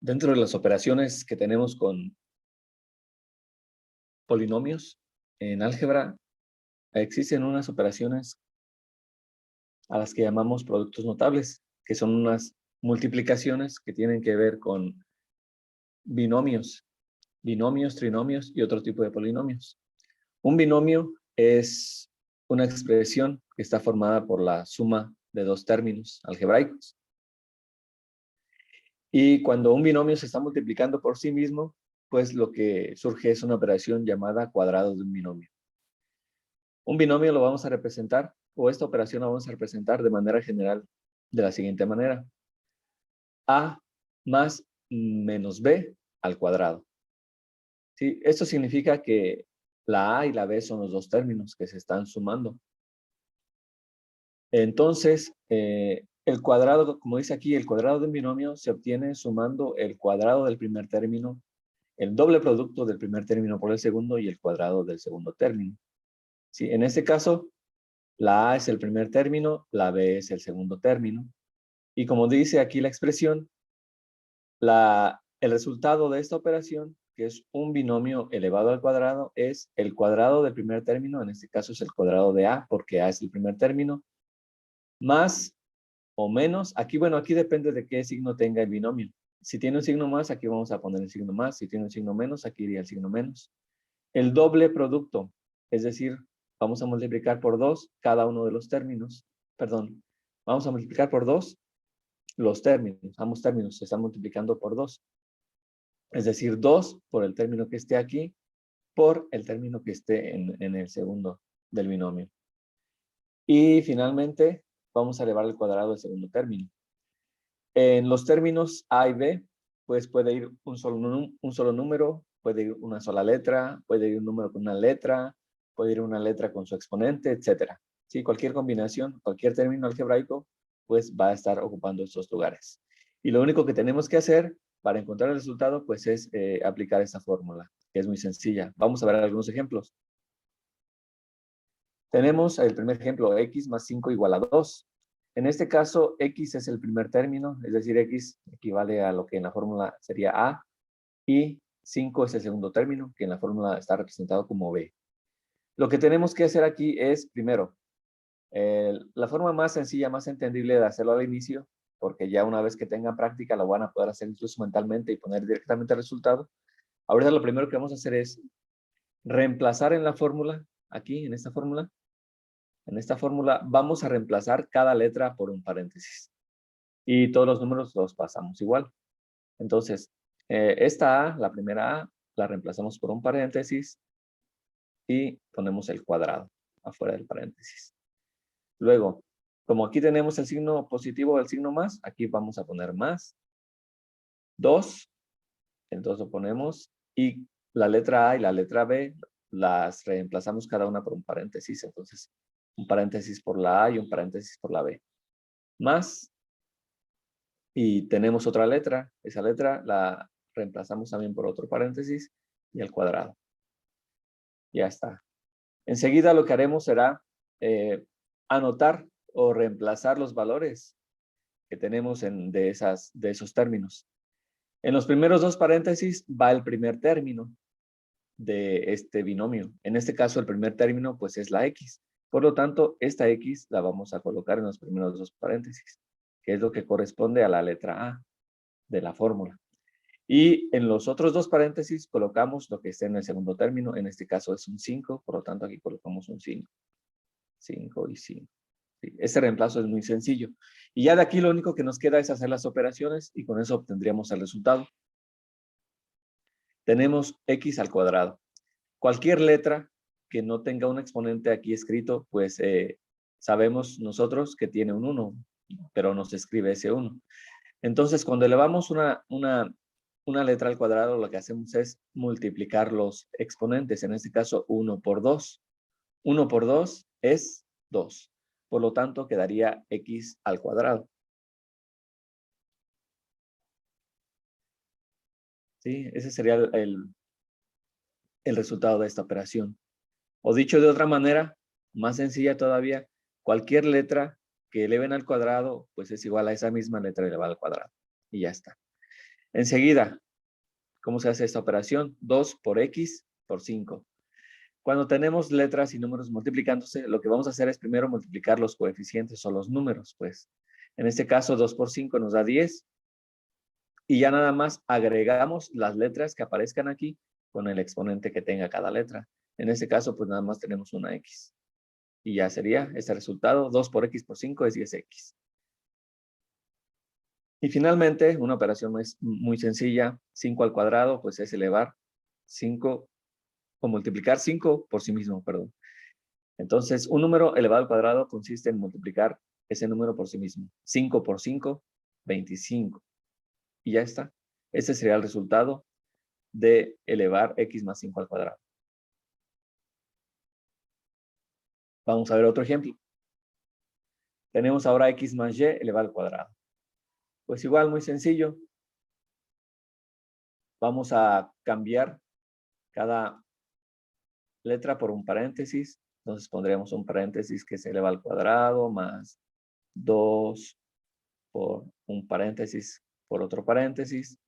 Dentro de las operaciones que tenemos con polinomios en álgebra, existen unas operaciones a las que llamamos productos notables, que son unas multiplicaciones que tienen que ver con binomios, trinomios y otro tipo de polinomios. Un binomio es una expresión que está formada por la suma de dos términos algebraicos. Y cuando un binomio se está multiplicando por sí mismo, pues lo que surge es una operación llamada cuadrado de un binomio. Un binomio lo vamos a representar, o esta operación la vamos a representar de manera general de la siguiente manera. A más menos B al cuadrado. ¿Sí? Esto significa que la A y la B son los dos términos que se están sumando. Entonces, el cuadrado, como dice aquí, el cuadrado de un binomio se obtiene sumando el cuadrado del primer término, el doble producto del primer término por el segundo y el cuadrado del segundo término. ¿Sí? En este caso, la A es el primer término, la B es el segundo término. Y como dice aquí la expresión, el resultado de esta operación, que es un binomio elevado al cuadrado, es el cuadrado del primer término, en este caso es el cuadrado de A, porque A es el primer término, más o menos, aquí depende de qué signo tenga el binomio. Si tiene un signo más, aquí vamos a poner el signo más. Si tiene un signo menos, aquí iría el signo menos. El doble producto, es decir, vamos a multiplicar por 2 cada uno de los términos. Perdón, vamos a multiplicar por 2 los términos. Ambos términos se están multiplicando por 2. Es decir, 2 por el término que esté aquí, por el término que esté en el segundo del binomio. Y finalmente, vamos a elevar al cuadrado del segundo término. En los términos A y B, pues puede ir un solo número, puede ir una sola letra, puede ir un número con una letra, puede ir una letra con su exponente, etc. ¿Sí? Cualquier combinación, cualquier término algebraico, pues va a estar ocupando estos lugares. Y lo único que tenemos que hacer para encontrar el resultado, pues es aplicar esta fórmula, que es muy sencilla. Vamos a ver algunos ejemplos. Tenemos el primer ejemplo, x más 5 igual a 2. En este caso, x es el primer término, es decir, x equivale a lo que en la fórmula sería a, y 5 es el segundo término, que en la fórmula está representado como b. Lo que tenemos que hacer aquí es, primero, la forma más sencilla, más entendible de hacerlo al inicio, porque ya una vez que tengan práctica lo van a poder hacer incluso mentalmente y poner directamente el resultado. Ahorita lo primero que vamos a hacer es reemplazar en la fórmula, aquí en esta fórmula, vamos a reemplazar cada letra por un paréntesis. Y todos los números los pasamos igual. Entonces, esta A, la primera A, la reemplazamos por un paréntesis y ponemos el cuadrado afuera del paréntesis. Luego, como aquí tenemos el signo positivo o el signo más, aquí vamos a poner más. 2, entonces lo ponemos. Y la letra A y la letra B las reemplazamos cada una por un paréntesis. Entonces, un paréntesis por la A y un paréntesis por la B. Más. Y tenemos otra letra. Esa letra la reemplazamos también por otro paréntesis y el cuadrado. Ya está. Enseguida lo que haremos será anotar o reemplazar los valores que tenemos de esos términos. En los primeros dos paréntesis va el primer término de este binomio. En este caso, el primer término pues es la x. Por lo tanto, esta x la vamos a colocar en los primeros dos paréntesis, que es lo que corresponde a la letra A de la fórmula. Y en los otros dos paréntesis colocamos lo que esté en el segundo término. En este caso es un 5, por lo tanto aquí colocamos un 5. 5 y 5. Sí, ese reemplazo es muy sencillo. Y ya de aquí lo único que nos queda es hacer las operaciones y con eso obtendríamos el resultado. Tenemos x al cuadrado. Cualquier letra que no tenga un exponente aquí escrito, pues sabemos nosotros que tiene un 1, pero no se escribe ese 1. Entonces, cuando elevamos una letra al cuadrado, lo que hacemos es multiplicar los exponentes. En este caso, 1 por 2. 1 por 2 es 2. Por lo tanto, quedaría x al cuadrado. ¿Sí? Ese sería el resultado de esta operación. O dicho de otra manera, más sencilla todavía, cualquier letra que eleven al cuadrado, pues es igual a esa misma letra elevada al cuadrado. Y ya está. Enseguida, ¿cómo se hace esta operación? 2 por x por 5. Cuando tenemos letras y números multiplicándose, lo que vamos a hacer es primero multiplicar los coeficientes o los números, pues. En este caso, 2 por 5 nos da 10. Y ya nada más agregamos las letras que aparezcan aquí con el exponente que tenga cada letra. En este caso, pues nada más tenemos una x. Y ya sería este resultado. 2 por x por 5 es 10x. Y finalmente, una operación muy sencilla. 5 al cuadrado, pues es elevar 5 o multiplicar 5 por sí mismo, perdón. Entonces, un número elevado al cuadrado consiste en multiplicar ese número por sí mismo. 5 por 5, 25. Y ya está. Ese sería el resultado de elevar x más 5 al cuadrado. Vamos a ver otro ejemplo. Tenemos ahora x más y elevado al cuadrado. Pues igual, muy sencillo. Vamos a cambiar cada letra por un paréntesis. Entonces pondremos un paréntesis que se eleva al cuadrado más 2 por un paréntesis por otro paréntesis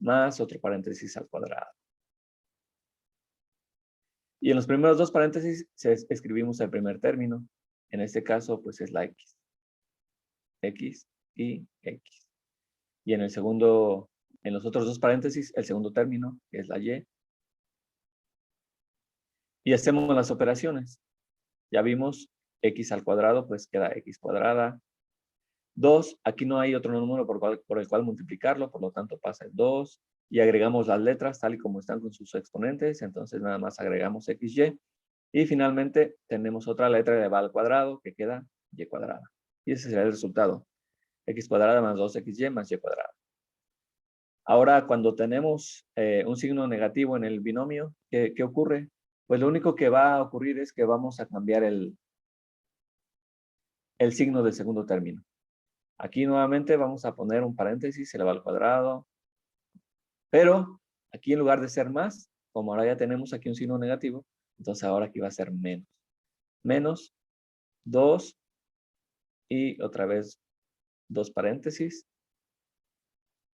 más otro paréntesis al cuadrado. Y en los primeros dos paréntesis escribimos el primer término. En este caso, pues es la x. X y x. Y en el segundo, en los otros dos paréntesis, el segundo término, que es la y. Y hacemos las operaciones. Ya vimos x al cuadrado, pues queda x cuadrada. 2, aquí no hay otro número por el cual multiplicarlo, por lo tanto pasa el 2. Y agregamos las letras tal y como están con sus exponentes. Entonces nada más agregamos xy. Y finalmente tenemos otra letra elevada al cuadrado que queda y cuadrada. Y ese será el resultado. X cuadrada más 2xy más y cuadrada. Ahora, cuando tenemos un signo negativo en el binomio, ¿qué ocurre? Pues lo único que va a ocurrir es que vamos a cambiar el signo del segundo término. Aquí nuevamente vamos a poner un paréntesis elevado al cuadrado. Pero aquí en lugar de ser más, como ahora ya tenemos aquí un signo negativo, entonces ahora aquí va a ser menos. Menos 2 y otra vez dos paréntesis.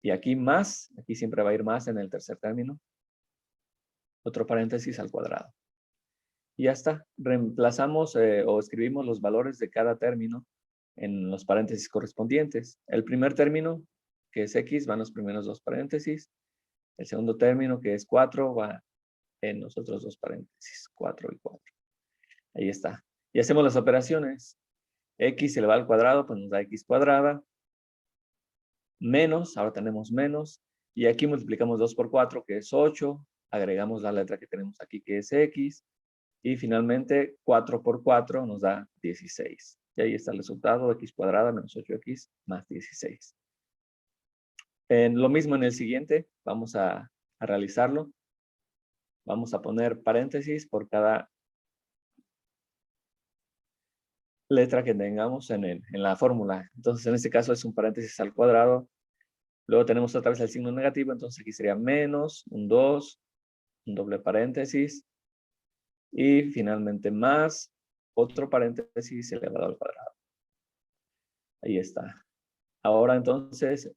Y aquí más, aquí siempre va a ir más en el tercer término. Otro paréntesis al cuadrado. Y ya está. Reemplazamos o escribimos los valores de cada término en los paréntesis correspondientes. El primer término, que es x, va en los primeros dos paréntesis. El segundo término, que es 4, va en los otros dos paréntesis. 4 y 4. Ahí está. Y hacemos las operaciones. X elevado al cuadrado, pues nos da x cuadrada. Menos, ahora tenemos menos. Y aquí multiplicamos 2 por 4, que es 8. Agregamos la letra que tenemos aquí, que es x. Y finalmente, 4 por 4 nos da 16. Y ahí está el resultado, x cuadrada menos 8x más 16. Lo mismo en el siguiente, vamos a realizarlo. Vamos a poner paréntesis por cada letra que tengamos en la fórmula. Entonces, en este caso es un paréntesis al cuadrado. Luego tenemos otra vez el signo negativo, entonces aquí sería menos, un 2, un doble paréntesis. Y finalmente más, otro paréntesis elevado al cuadrado. Ahí está. Ahora entonces,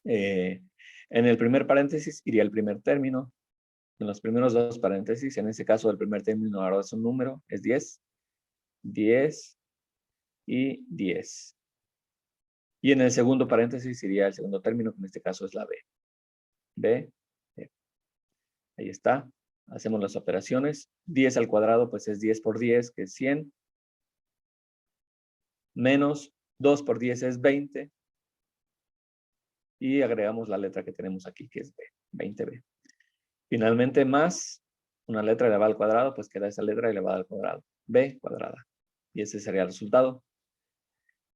en el primer paréntesis iría el primer término. En los primeros dos paréntesis, en este caso el primer término ahora es un número, es 10. 10 y 10. Y en el segundo paréntesis iría el segundo término, que en este caso es la b. B. Ahí está. Hacemos las operaciones. 10 al cuadrado, pues es 10 por 10, que es 100. Menos 2 por 10 es 20. Y agregamos la letra que tenemos aquí, que es B, 20b. Finalmente, más una letra elevada al cuadrado, pues queda esa letra elevada al cuadrado, b cuadrada. Y ese sería el resultado.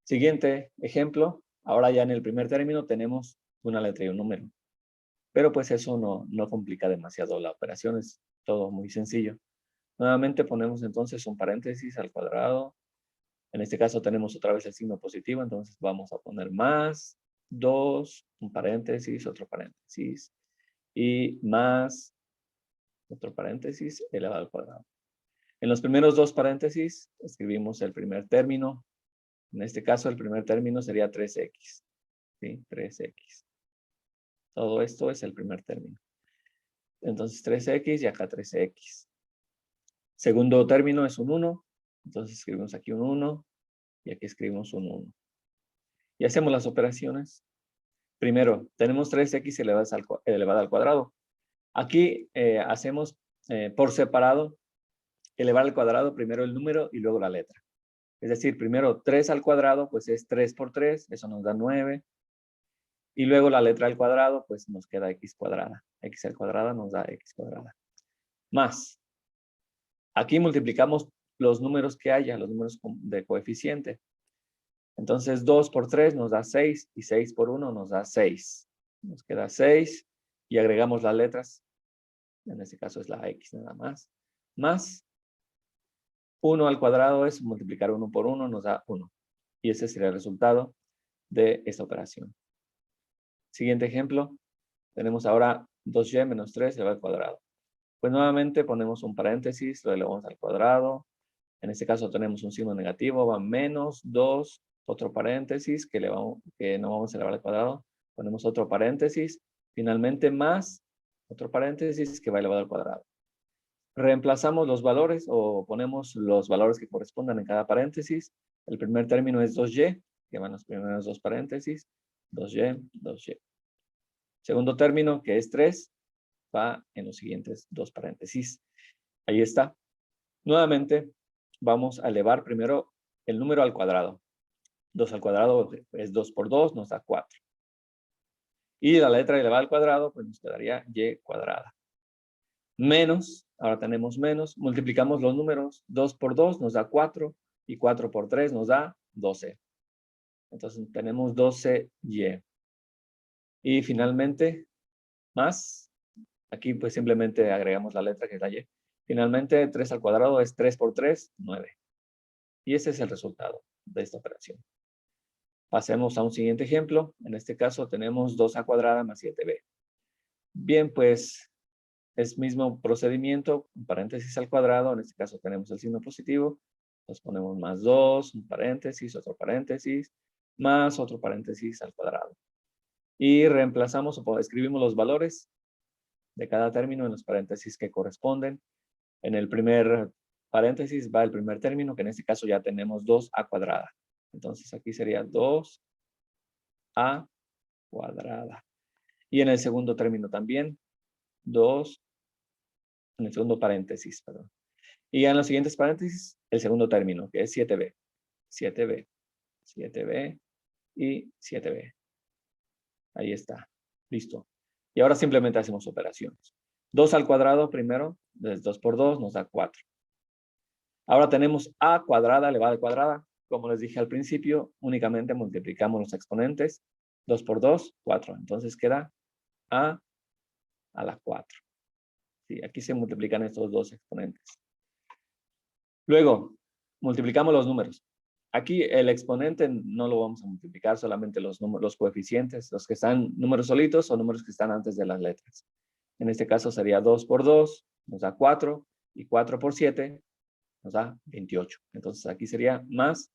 Siguiente ejemplo. Ahora ya en el primer término tenemos una letra y un número. Pero pues eso no complica demasiado la operación, es todo muy sencillo. Nuevamente ponemos entonces un paréntesis al cuadrado. En este caso tenemos otra vez el signo positivo, entonces vamos a poner más 2, un paréntesis, otro paréntesis, y más otro paréntesis elevado al cuadrado. En los primeros dos paréntesis escribimos el primer término. En este caso el primer término sería 3x. ¿Sí? 3x. Todo esto es el primer término. Entonces 3x y acá 3x. Segundo término es un 1. Entonces escribimos aquí un 1 y aquí escribimos un 1. Y hacemos las operaciones. Primero, tenemos 3x elevado al cuadrado. Aquí hacemos por separado, elevar al cuadrado, primero el número y luego la letra. Es decir, primero 3 al cuadrado, pues es 3 por 3, eso nos da 9. Y luego la letra al cuadrado, pues nos queda x cuadrada. X al cuadrado nos da x cuadrada. Más. Aquí multiplicamos los números que haya, los números de coeficiente. Entonces 2 por 3 nos da 6 y 6 por 1 nos da 6. Nos queda 6 y agregamos las letras. En este caso es la x nada más. Más 1 al cuadrado es multiplicar 1 por 1 nos da 1. Y ese sería el resultado de esta operación. Siguiente ejemplo. Tenemos ahora 2y menos 3 elevado al cuadrado. Pues nuevamente ponemos un paréntesis, lo elevamos al cuadrado. En este caso tenemos un signo negativo, va menos 2, otro paréntesis que no vamos a elevar al cuadrado. Ponemos otro paréntesis, finalmente más otro paréntesis que va elevado al cuadrado. Reemplazamos los valores o ponemos los valores que correspondan en cada paréntesis. El primer término es 2y, que van los primeros dos paréntesis, 2y, 2y. Segundo término, que es 3, va en los siguientes dos paréntesis. Ahí está. Nuevamente, vamos a elevar primero el número al cuadrado. 2 al cuadrado es 2 por 2, nos da 4. Y la letra elevada al cuadrado, pues nos quedaría y cuadrada. Menos, ahora tenemos menos, multiplicamos los números. 2 por 2 nos da 4 y 4 por 3 nos da 12. Entonces tenemos 12y. Y finalmente, más, aquí pues simplemente agregamos la letra que es la y. Finalmente, 3 al cuadrado es 3 por 3, 9. Y ese es el resultado de esta operación. Pasemos a un siguiente ejemplo. En este caso tenemos 2a cuadrada más 7b. Bien, pues es mismo procedimiento, un paréntesis al cuadrado. En este caso tenemos el signo positivo. Entonces ponemos más 2, un paréntesis, otro paréntesis, más otro paréntesis al cuadrado. Y reemplazamos o escribimos los valores de cada término en los paréntesis que corresponden. En el primer paréntesis va el primer término, que en este caso ya tenemos 2a cuadrada. Entonces aquí sería 2a cuadrada. Y en el segundo término también, 2, en el segundo paréntesis, perdón. Y en los siguientes paréntesis, el segundo término, que es 7b. 7b, 7b y 7b. Ahí está. Listo. Y ahora simplemente hacemos operaciones. 2 al cuadrado primero, 2 por 2 nos da 4. Ahora tenemos a cuadrada elevada a cuadrada. Como les dije al principio, únicamente multiplicamos los exponentes. 2 por 2, 4. Entonces queda a la 4. Sí, aquí se multiplican estos dos exponentes. Luego, multiplicamos los números. Aquí el exponente no lo vamos a multiplicar, solamente los coeficientes, los que están números solitos o números que están antes de las letras. En este caso sería 2 por 2, nos da 4, y 4 por 7 nos da 28. Entonces aquí sería más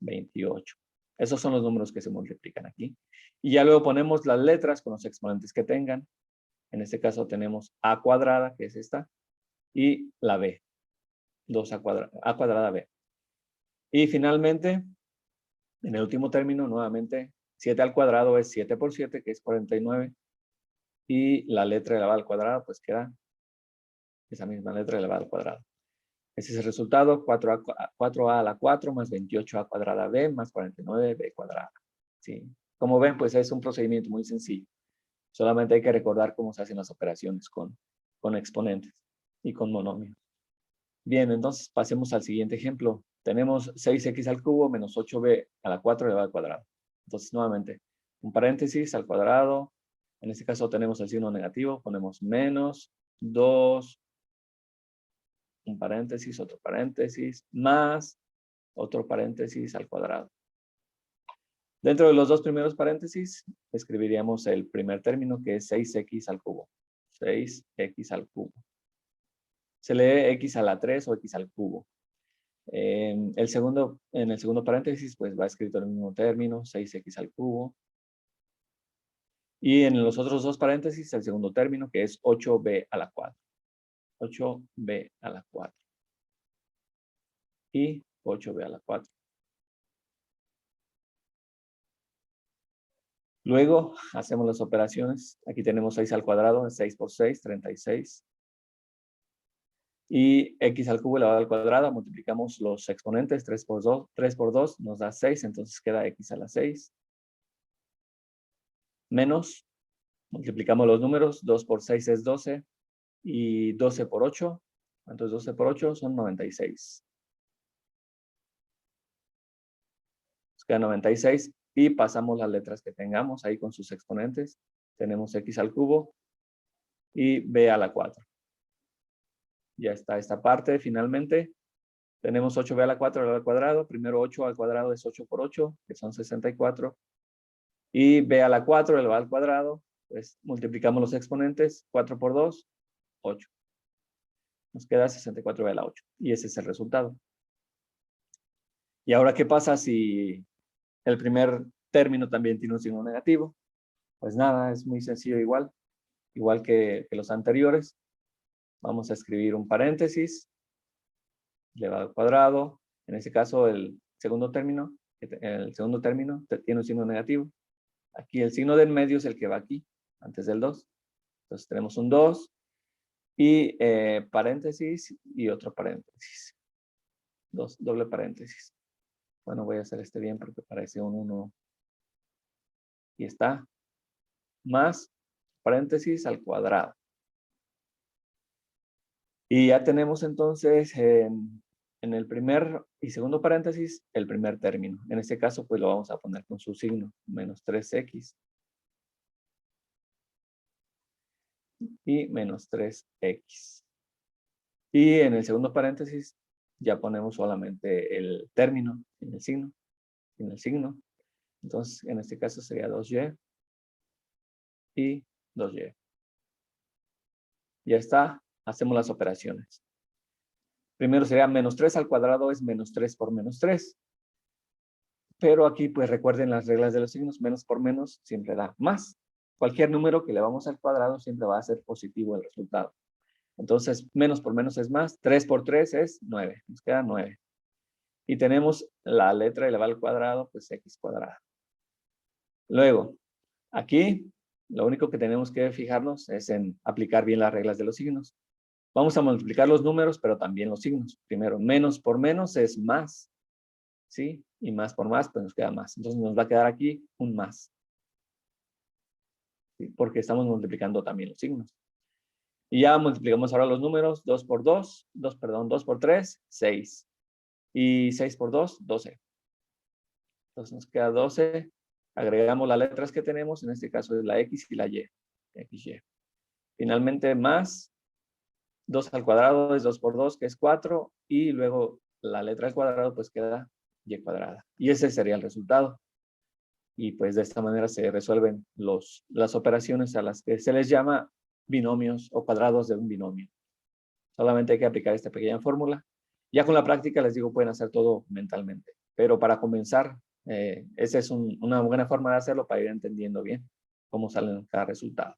28. Esos son los números que se multiplican aquí. Y ya luego ponemos las letras con los exponentes que tengan. En este caso tenemos a cuadrada, que es esta, y la b. 2a cuadrada b. Y finalmente, en el último término, nuevamente, 7 al cuadrado es 7 por 7, que es 49. Y la letra elevada al cuadrado, pues queda esa misma letra elevada al cuadrado. Ese es el resultado, 4a a la 4 más 28a cuadrada b más 49b cuadrada. ¿Sí? Como ven, pues es un procedimiento muy sencillo. Solamente hay que recordar cómo se hacen las operaciones con exponentes y con monomios. Bien, entonces pasemos al siguiente ejemplo. Tenemos 6x al cubo menos 8b a la 4 elevado al cuadrado. Entonces, nuevamente, un paréntesis al cuadrado. En este caso tenemos el signo negativo. Ponemos menos 2, un paréntesis, otro paréntesis, más otro paréntesis al cuadrado. Dentro de los dos primeros paréntesis, escribiríamos el primer término, que es 6x al cubo. 6x al cubo. Se lee x a la 3 o x al cubo. En el segundo paréntesis, pues va escrito el mismo término, 6x al cubo. Y en los otros dos paréntesis, el segundo término, que es 8b a la 4. 8b a la 4. Y 8b a la 4. Luego hacemos las operaciones. Aquí tenemos 6 al cuadrado, 6 por 6, 36. Y x al cubo elevado al cuadrado, multiplicamos los exponentes, 3 por 2 nos da 6, entonces queda x a la 6. Menos, multiplicamos los números, 2 por 6 es 12, y 12 por 8, entonces 12 por 8 son 96. Nos queda 96, y pasamos las letras que tengamos ahí con sus exponentes. Tenemos x al cubo y b a la 4. Ya está esta parte, finalmente. Tenemos 8b a la 4 al cuadrado. Primero 8 al cuadrado es 8 por 8, que son 64. Y b a la 4 elevado al cuadrado, pues multiplicamos los exponentes. 4 por 2, 8. Nos queda 64b a la 8. Y ese es el resultado. ¿Y ahora qué pasa si el primer término también tiene un signo negativo? Pues nada, es muy sencillo igual. Igual que los anteriores. Vamos a escribir un paréntesis. Elevado al cuadrado. En este caso, el segundo término tiene un signo negativo. Aquí el signo del medio es el que va aquí, antes del 2. Entonces tenemos un 2 y paréntesis y otro paréntesis. Doble paréntesis. Bueno, voy a hacer este bien porque parece un 1. Y está. Más paréntesis al cuadrado. Y ya tenemos entonces en el primer y segundo paréntesis el primer término. En este caso, pues lo vamos a poner con su signo, menos 3x. Y menos 3x. Y en el segundo paréntesis ya ponemos solamente el término en el signo. Entonces, en este caso sería 2y y 2y. Ya está. Hacemos las operaciones. Primero sería menos 3 al cuadrado es menos 3 por menos 3. Pero aquí, pues recuerden las reglas de los signos. Menos por menos siempre da más. Cualquier número que le vamos al cuadrado siempre va a ser positivo el resultado. Entonces, menos por menos es más. 3 por 3 es 9. Nos queda 9. Y tenemos la letra elevada al cuadrado, pues x cuadrado. Luego, aquí, lo único que tenemos que fijarnos es en aplicar bien las reglas de los signos. Vamos a multiplicar los números, pero también los signos. Primero, menos por menos es más. ¿Sí? Y más por más, pues nos queda más. Entonces nos va a quedar aquí un más. ¿Sí? Porque estamos multiplicando también los signos. Y ya multiplicamos ahora los números. 2 por 2 por 3, 6. Y 6 por 2, 12. Entonces nos queda 12. Agregamos las letras que tenemos. En este caso es la X y la Y. XY. Finalmente más 2 al cuadrado es 2 por 2, que es 4. Y luego la letra al cuadrado pues queda Y cuadrada. Y ese sería el resultado. Y pues de esta manera se resuelven las operaciones a las que se les llama binomios o cuadrados de un binomio. Solamente hay que aplicar esta pequeña fórmula. Ya con la práctica, les digo, pueden hacer todo mentalmente. Pero para comenzar, esa es una buena forma de hacerlo para ir entendiendo bien cómo salen cada resultado.